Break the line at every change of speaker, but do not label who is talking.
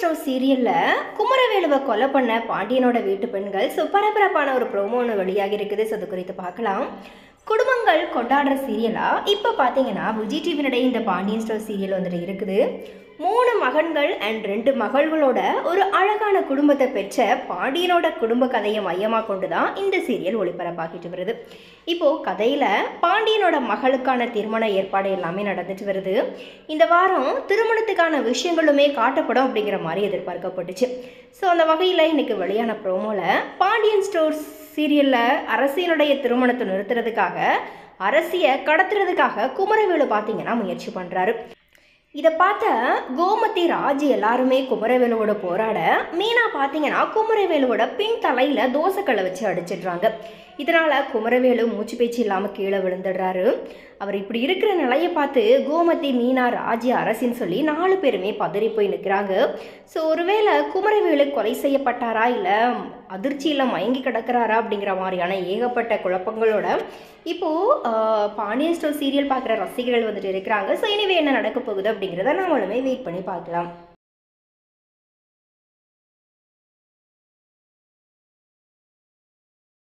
Store சீரியல்ல குமரவேலுவை கொலை பண்ண பாண்டியனோட வீட்டு பெண்கள் பரபரப்பான ஒரு ப்ரோமோ ஒன்று வெளியாகி இருக்குது. அது குறித்து பார்க்கலாம். குடும்பங்கள் கொண்டாடுற சீரியலா இப்போ பார்த்தீங்கன்னா விஜய் டிவியினுடைய இந்த பாண்டியன் ஸ்டோர் சீரியல் வந்துட்டு இருக்குது. 3 மகன்கள் அண்ட் 2 மகள்களோட ஒரு அழகான குடும்பத்தை பெற்ற பாண்டியனோட குடும்ப கதையை மையமாக கொண்டு தான் இந்த சீரியல் ஒளிபரப்பாகிட்டு வருது. இப்போது கதையில் பாண்டியனோட மகளுக்கான திருமண ஏற்பாடு எல்லாமே நடந்துட்டு வருது. இந்த வாரம் திருமணத்துக்கான விஷயங்களுமே காட்டப்படும் அப்படிங்கிற மாதிரி எதிர்பார்க்கப்பட்டுச்சு. ஸோ அந்த வகையில் இன்னைக்கு வெளியான ப்ரோமோவில் பாண்டியன் ஸ்டோர் சீரியலில் அரசியலுடைய திருமணத்தை நிறுத்துறதுக்காக அரசியை கடத்துறதுக்காக குமரவேலு பார்த்தீங்கன்னா முயற்சி பண்ணுறாரு. இதை பார்த்த கோமதி ராஜ் எல்லாருமே குமரவேலுவோட போராட மீனா பார்த்தீங்கன்னா குமரவேலுவோட பின் தலையில் தோசைக்கல்லை வச்சு அடிச்சிடுறாங்க. இதனால் குமரவேலு மூச்சு பேச்சு இல்லாமல் கீழே விழுந்துடுறாரு. அவர் இப்படி இருக்கிற நிலையை பார்த்து கோமதி, மீனா, ராஜி, அரசின்னு சொல்லி 4 பேருமே பதறி போய் நிற்கிறாங்க. ஸோ ஒருவேளை குமரவேலு கொலை செய்யப்பட்டாரா இல்லை அதிர்ச்சியில் மயங்கி கிடக்கிறாரா அப்படிங்கிற மாதிரியான ஏகப்பட்ட குழப்பங்களோட இப்போது பாண்டியன் ஸ்டோர் சீரியல் பார்க்குற ரசிகர்கள் வந்துட்டு இருக்கிறாங்க. ஸோ இனிவே என்ன நடக்க போகுது அப்படிங்கிறத நாமளுமே வெயிட் பண்ணி பார்க்கலாம்.